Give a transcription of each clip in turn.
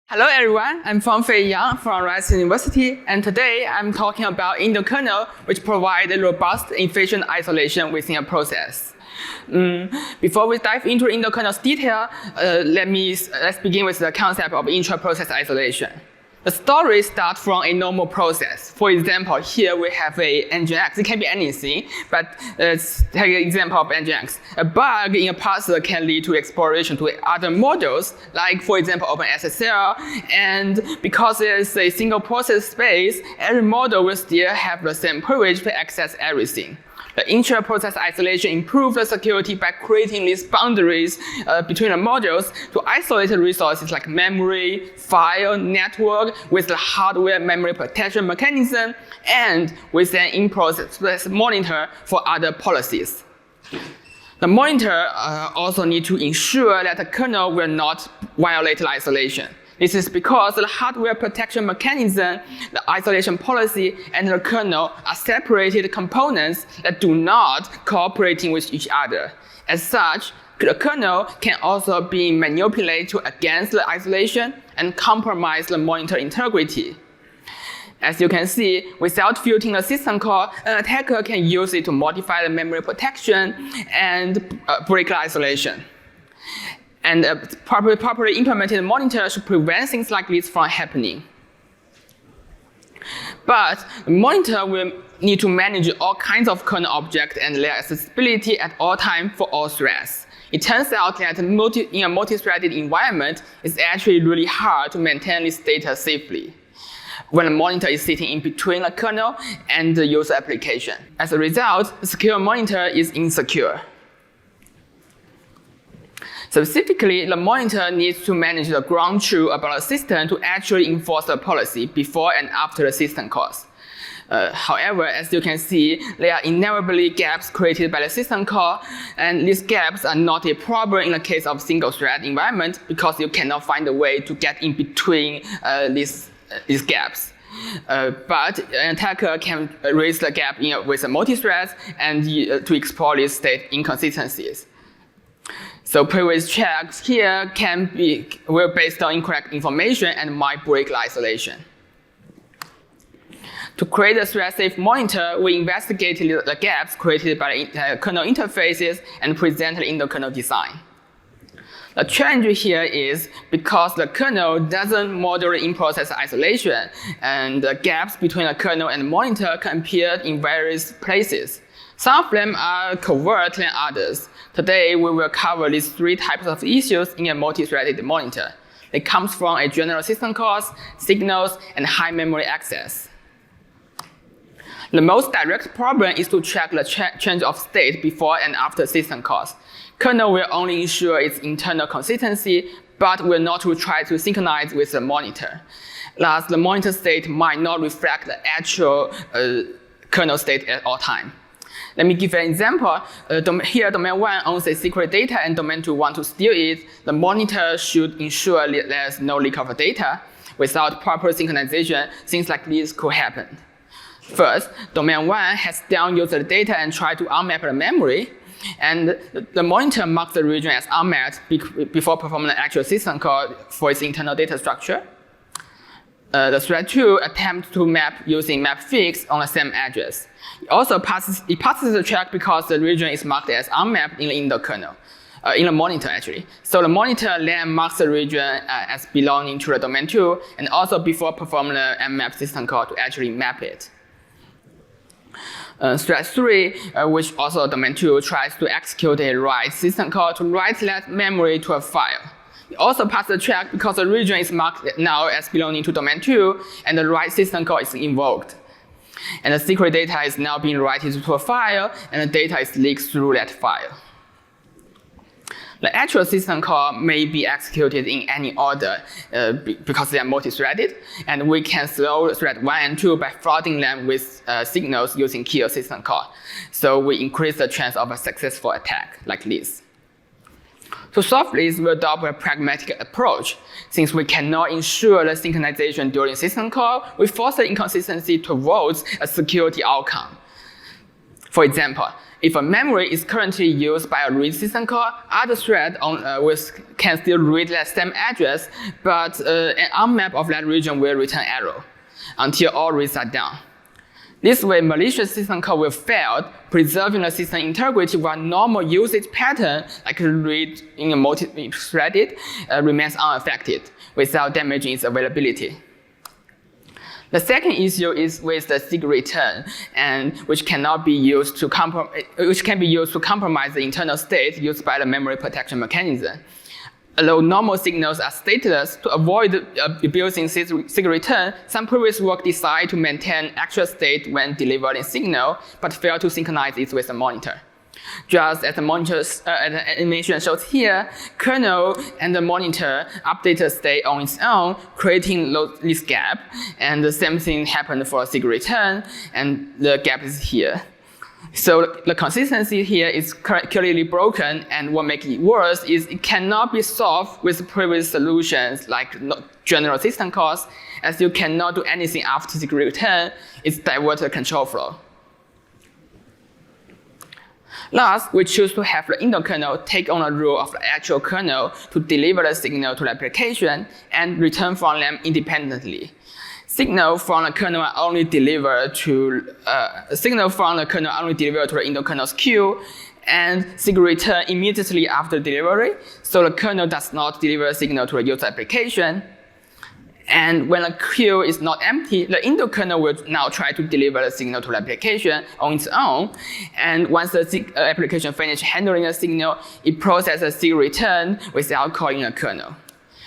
Hello everyone, I'm Fei Yang from Rice University, and today I'm talking about Endokernel, which provides a robust, efficient isolation within a process. Before we dive into Endokernel's detail, let's begin with the concept of intra-process isolation. The story starts from a normal process. For example, here we have a Nginx. It can be anything, but let's take an example of Nginx. A bug in a parser can lead to exploration to other modules, like for example OpenSSL, and because it's a single process space, every module will still have the same privilege to access everything. The intra-process isolation improves the security by creating these boundaries between the modules to isolate resources like memory, file, network with the hardware memory protection mechanism and with an in-process monitor for other policies. The monitor also needs to ensure that the kernel will not violate the isolation. This is because the hardware protection mechanism, the isolation policy, and the kernel are separated components that do not cooperate with each other. As such, the kernel can also be manipulated against the isolation and compromise the monitor integrity. As you can see, without filtering the system call, an attacker can use it to modify the memory protection and break the isolation. And a properly implemented monitor should prevent things like this from happening. But the monitor will need to manage all kinds of kernel objects and their accessibility at all times for all threads. It turns out that in a multi-threaded environment, it's actually really hard to maintain this data safely when the monitor is sitting in between the kernel and the user application. As a result, the secure monitor is insecure. Specifically, the monitor needs to manage the ground truth about the system to actually enforce the policy before and after the system calls. However, as you can see, there are inevitably gaps created by the system call, and these gaps are not a problem in the case of single-thread environment because you cannot find a way to get in between these gaps. But an attacker can raise the gap with a multi-thread and to exploit these state inconsistencies. So previous checks here were based on incorrect information and might break the isolation. To create a thread-safe monitor, we investigated the gaps created by the kernel interfaces and presented in the kernel design. The challenge here is because the kernel doesn't model in-process isolation, and the gaps between the kernel and the monitor can appear in various places. Some of them are covert than others. Today, we will cover these three types of issues in a multi-threaded monitor. It comes from a general system calls, signals, and high memory access. The most direct problem is to track the change of state before and after system calls. Kernel will only ensure its internal consistency, but will not try to synchronize with the monitor. Thus, the monitor state might not reflect the actual kernel state at all times. Let me give an example. Here, domain 1 owns a secret data and domain 2 wants to steal it. The monitor should ensure that there's no leak of the data. Without proper synchronization, things like this could happen. First, domain 1 has down-used the data and tried to unmap the memory. And the monitor marks the region as unmapped before performing the actual system call for its internal data structure. The thread 2 attempts to map using mapfix on the same address. It also passes the check because the region is marked as unmapped in the kernel, in the monitor actually. So the monitor then marks the region as belonging to the domain 2, and also before performing the mmap system call to actually map it. Thread 3, which also domain 2, tries to execute a write system call to write that memory to a file. It also passes the check because the region is marked now as belonging to domain 2, and the write system call is invoked. And the secret data is now being written to a file, and the data is leaked through that file. The actual system call may be executed in any order because they are multi-threaded, and we can slow thread 1 and 2 by flooding them with signals using kill system call. So we increase the chance of a successful attack like this. To solve this, we adopt a pragmatic approach. Since we cannot ensure the synchronization during system call, we force the inconsistency towards a security outcome. For example, If a memory is currently used by a read system call, other thread can still read that same address, but an unmap of that region will return error until all reads are done. This way, malicious system call will fail, preserving the system integrity while normal usage pattern, like read in a multi-threaded, remains unaffected without damaging its availability. The second issue is with the secret return, and which can be used to compromise the internal state used by the memory protection mechanism. Although normal signals are stateless, to avoid abusing secret return, some previous work decide to maintain actual state when delivering signal, but fail to synchronize it with the monitor. Just as the monitor's animation shows here, kernel and the monitor update the state on its own, creating this gap. And the same thing happened for secret return, and the gap is here. So the consistency here is clearly broken, and what makes it worse is it cannot be solved with previous solutions like general system calls, as you cannot do anything after secret return. It's diverted control flow. Last, we choose to have the endokernel take on the role of the actual kernel to deliver the signal to the application and return from them independently. Signal from the kernel are only delivered to the endokernel's queue, and secret return immediately after delivery, so the kernel does not deliver a signal to the user application. And when the queue is not empty, the endokernel will now try to deliver the signal to the application on its own. And once the application finishes handling the signal, it processes a secret return without calling the kernel.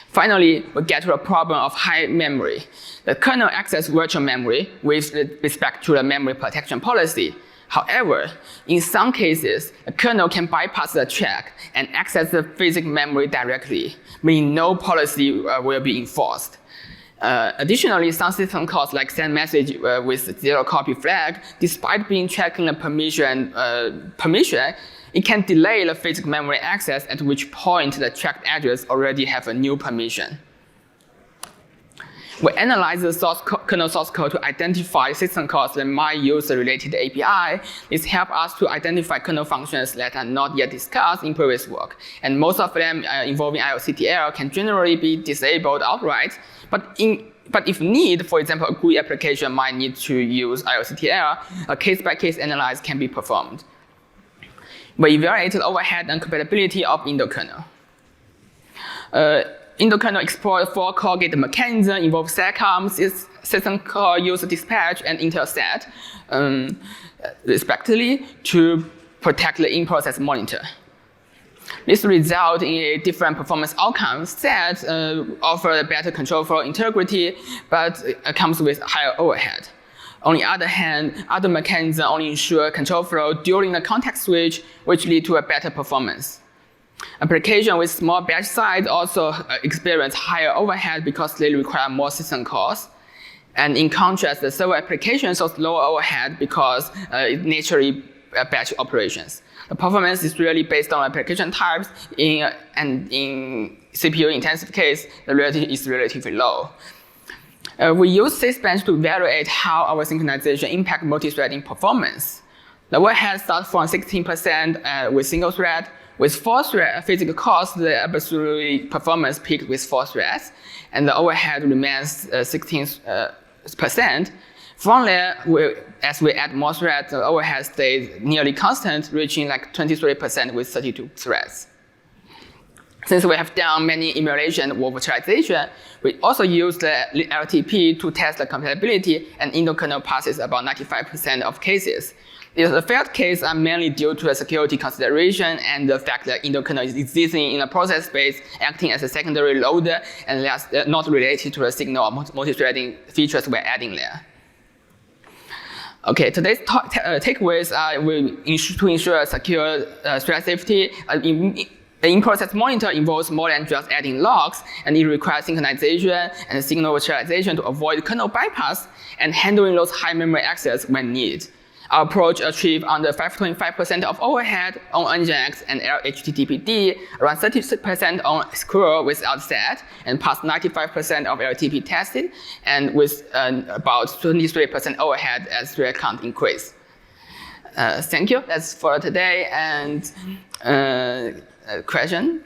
Finally, we get to a problem of high memory. The kernel accesses virtual memory with respect to the memory protection policy. However, in some cases, the kernel can bypass the check and access the physical memory directly, meaning no policy will be enforced. Additionally, some system calls like send message with zero copy flag, despite being checking the permission, it can delay the physical memory access, at which point the checked address already have a new permission. We analyze the kernel source code to identify system calls that might use the related API. This helps us to identify kernel functions that are not yet discussed in previous work. And most of them involving IOCTL can generally be disabled outright. But if need, for example, a GUI application might need to use IOCTL, a case-by-case analysis can be performed. We evaluated overhead and compatibility of endokernel. Endokernel explores 4 core gate mechanisms involve SECOM, system call, user dispatch, and intercept, respectively, to protect the in-process monitor. This results in a different performance outcomes that offer a better control flow integrity, but comes with higher overhead. On the other hand, other mechanisms only ensure control flow during the context switch, which lead to a better performance. Applications with small batch size also experience higher overhead because they require more system calls. And in contrast, the server application shows lower overhead because it's naturally batch operations. The performance is really based on application types, and in CPU-intensive case, the relative is relatively low. We use Sysbench to evaluate how our synchronization impacts multi-threading performance. The overhead starts from 16% with single thread. With 4 thread physical calls, the absolute performance peaks with 4 threads, and the overhead remains 16%. From there, as we add more threads, the overhead stays nearly constant, reaching like 23% with 32 threads. Since we have done many emulation of virtualization, we also use the LTP to test the compatibility, and endokernel passes about 95% of cases. The failed cases are mainly due to a security consideration and the fact that endokernel is existing in a process space, acting as a secondary loader, and that's not related to the signal or multi-threading features we're adding there. Okay, today's takeaways are to ensure secure thread safety. The in-process monitor involves more than just adding logs, and it requires synchronization and signal virtualization to avoid kernel bypass and handling those high memory access when needed. Our approach achieved under 5.5% of overhead on Nginx and HTTPD, around 30% on Squirrel without set, and past 95% of LTP tested, and with about 23% overhead as thread count increase. Thank you. That's for today. And question?